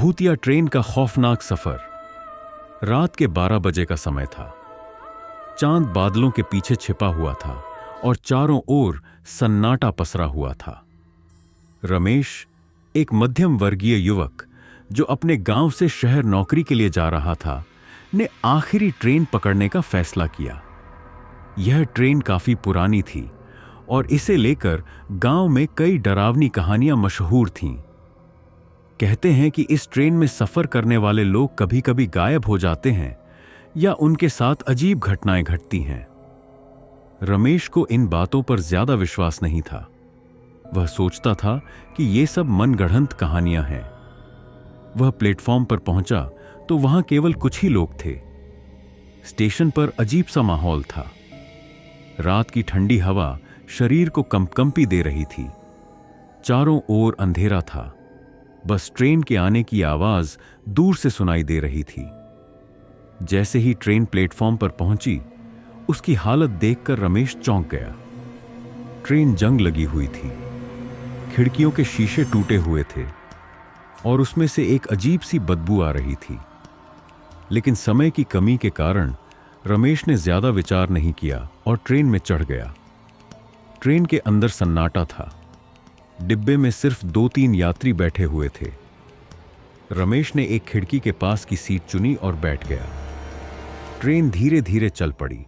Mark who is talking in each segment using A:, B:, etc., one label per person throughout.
A: भूतिया ट्रेन का खौफनाक सफर। रात के 12 बजे का समय था। चांद बादलों के पीछे छिपा हुआ था और चारों ओर सन्नाटा पसरा हुआ था। रमेश, एक मध्यम वर्गीय युवक जो अपने गांव से शहर नौकरी के लिए जा रहा था, ने आखिरी ट्रेन पकड़ने का फैसला किया। यह ट्रेन काफी पुरानी थी और इसे लेकर गांव में कई डरावनी कहानियां मशहूर थीं। कहते हैं कि इस ट्रेन में सफर करने वाले लोग कभी कभी गायब हो जाते हैं या उनके साथ अजीब घटनाएं घटती हैं। रमेश को इन बातों पर ज्यादा विश्वास नहीं था। वह सोचता था कि ये सब मनगढ़ंत कहानियां हैं। वह प्लेटफॉर्म पर पहुंचा तो वहां केवल कुछ ही लोग थे। स्टेशन पर अजीब सा माहौल था। रात की ठंडी हवा शरीर को कंपकंपी दे रही थी। चारों ओर अंधेरा था। बस ट्रेन के आने की आवाज दूर से सुनाई दे रही थी। जैसे ही ट्रेन प्लेटफॉर्म पर पहुंची, उसकी हालत देखकर रमेश चौंक गया। ट्रेन जंग लगी हुई थी। खिड़कियों के शीशे टूटे हुए थे और उसमें से एक अजीब सी बदबू आ रही थी। लेकिन समय की कमी के कारण रमेश ने ज्यादा विचार नहीं किया और ट्रेन में चढ़ गया। ट्रेन के अंदर सन्नाटा था। डिब्बे में सिर्फ 2-3 यात्री बैठे हुए थे। रमेश ने एक खिड़की के पास की सीट चुनी और बैठ गया। ट्रेन धीरे धीरे चल पड़ी।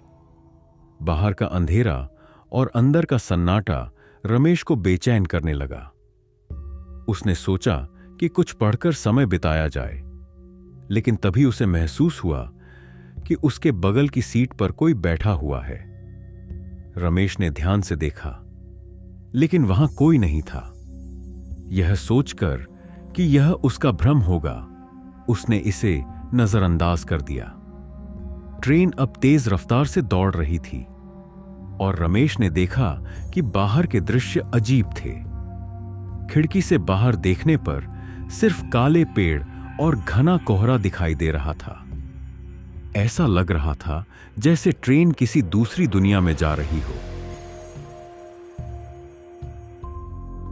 A: बाहर का अंधेरा और अंदर का सन्नाटा रमेश को बेचैन करने लगा। उसने सोचा कि कुछ पढ़कर समय बिताया जाए, लेकिन तभी उसे महसूस हुआ कि उसके बगल की सीट पर कोई बैठा हुआ है। रमेश ने ध्यान से देखा, लेकिन वहां कोई नहीं था। यह सोचकर कि यह उसका भ्रम होगा, उसने इसे नजरअंदाज कर दिया। ट्रेन अब तेज रफ्तार से दौड़ रही थी और रमेश ने देखा कि बाहर के दृश्य अजीब थे। खिड़की से बाहर देखने पर सिर्फ काले पेड़ और घना कोहरा दिखाई दे रहा था। ऐसा लग रहा था जैसे ट्रेन किसी दूसरी दुनिया में जा रही हो।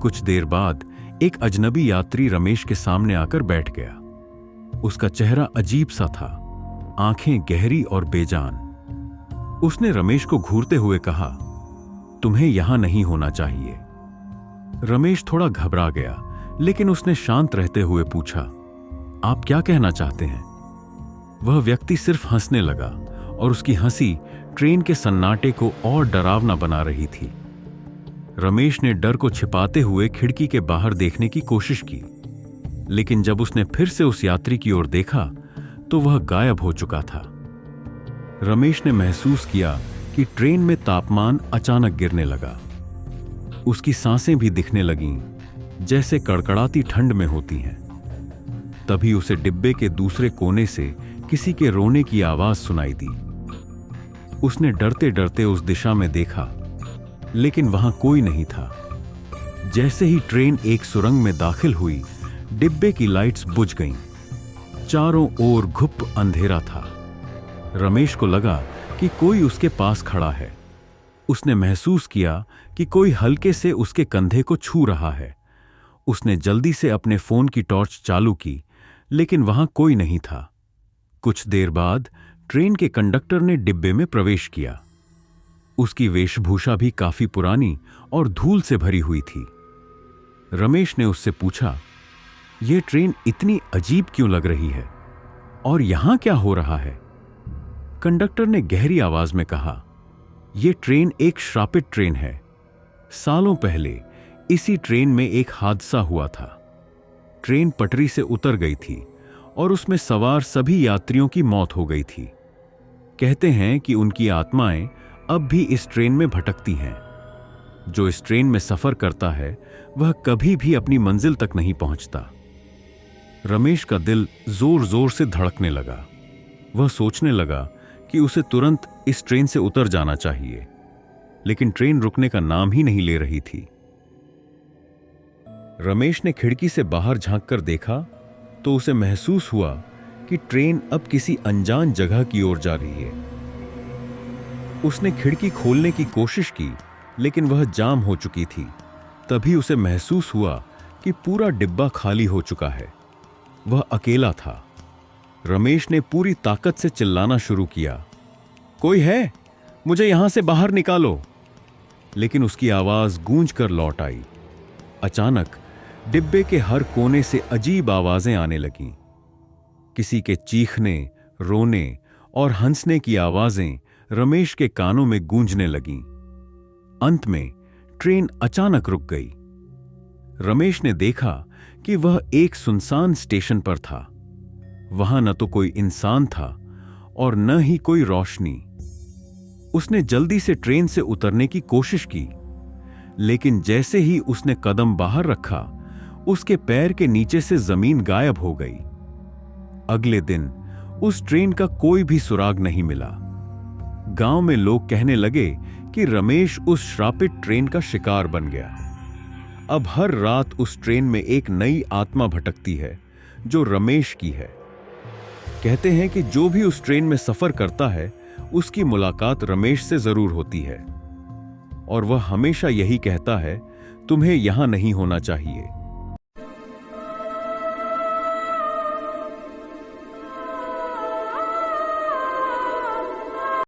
A: कुछ देर बाद एक अजनबी यात्री रमेश के सामने आकर बैठ गया। उसका चेहरा अजीब सा था, आंखें गहरी और बेजान। उसने रमेश को घूरते हुए कहा, तुम्हें यहां नहीं होना चाहिए। रमेश थोड़ा घबरा गया, लेकिन उसने शांत रहते हुए पूछा, आप क्या कहना चाहते हैं? वह व्यक्ति सिर्फ हंसने लगा और उसकी हंसी ट्रेन के सन्नाटे को और डरावना बना रही थी। रमेश ने डर को छिपाते हुए खिड़की के बाहर देखने की कोशिश की, लेकिन जब उसने फिर से उस यात्री की ओर देखा तो वह गायब हो चुका था। रमेश ने महसूस किया कि ट्रेन में तापमान अचानक गिरने लगा। उसकी सांसें भी दिखने लगीं, जैसे कड़कड़ाती ठंड में होती हैं। तभी उसे डिब्बे के दूसरे कोने से किसी के रोने की आवाज सुनाई दी। उसने डरते डरते उस दिशा में देखा, लेकिन वहां कोई नहीं था। जैसे ही ट्रेन एक सुरंग में दाखिल हुई, डिब्बे की लाइट्स बुझ गईं। चारों ओर घुप अंधेरा था। रमेश को लगा कि कोई उसके पास खड़ा है। उसने महसूस किया कि कोई हल्के से उसके कंधे को छू रहा है। उसने जल्दी से अपने फोन की टॉर्च चालू की, लेकिन वहां कोई नहीं था। कुछ देर बाद ट्रेन के कंडक्टर ने डिब्बे में प्रवेश किया। उसकी वेशभूषा भी काफी पुरानी और धूल से भरी हुई थी। रमेश ने उससे पूछा, यह ट्रेन इतनी अजीब क्यों लग रही है और यहां क्या हो रहा है? कंडक्टर ने गहरी आवाज में कहा, यह ट्रेन एक श्रापित ट्रेन है। सालों पहले इसी ट्रेन में एक हादसा हुआ था। ट्रेन पटरी से उतर गई थी और उसमें सवार सभी यात्रियों की मौत हो गई थी। कहते हैं कि उनकी आत्माएं अब भी इस ट्रेन में भटकती हैं। जो इस ट्रेन में सफर करता है वह कभी भी अपनी मंजिल तक नहीं पहुंचता। रमेश का दिल जोर जोर से धड़कने लगा। वह सोचने लगा कि उसे तुरंत इस ट्रेन से उतर जाना चाहिए, लेकिन ट्रेन रुकने का नाम ही नहीं ले रही थी। रमेश ने खिड़की से बाहर झांककर देखा तो उसे महसूस हुआ कि ट्रेन अब किसी अनजान जगह की ओर जा रही है। उसने खिड़की खोलने की कोशिश की, लेकिन वह जाम हो चुकी थी। तभी उसे महसूस हुआ कि पूरा डिब्बा खाली हो चुका है। वह अकेला था। रमेश ने पूरी ताकत से चिल्लाना शुरू किया, कोई है? मुझे यहां से बाहर निकालो। लेकिन उसकी आवाज गूंज कर लौट आई। अचानक डिब्बे के हर कोने से अजीब आवाजें आने लगीं। किसी के चीखने, रोने और हंसने की आवाजें रमेश के कानों में गूंजने लगीं। अंत में ट्रेन अचानक रुक गई। रमेश ने देखा कि वह एक सुनसान स्टेशन पर था। वहां न तो कोई इंसान था और न ही कोई रोशनी। उसने जल्दी से ट्रेन से उतरने की कोशिश की, लेकिन जैसे ही उसने कदम बाहर रखा, उसके पैर के नीचे से जमीन गायब हो गई। अगले दिन उस ट्रेन का कोई भी सुराग नहीं मिला। गांव में लोग कहने लगे कि रमेश उस श्रापित ट्रेन का शिकार बन गया। अब हर रात उस ट्रेन में एक नई आत्मा भटकती है जो रमेश की है। कहते हैं कि जो भी उस ट्रेन में सफर करता है उसकी मुलाकात रमेश से जरूर होती है और वह हमेशा यही कहता है, तुम्हें यहां नहीं होना चाहिए।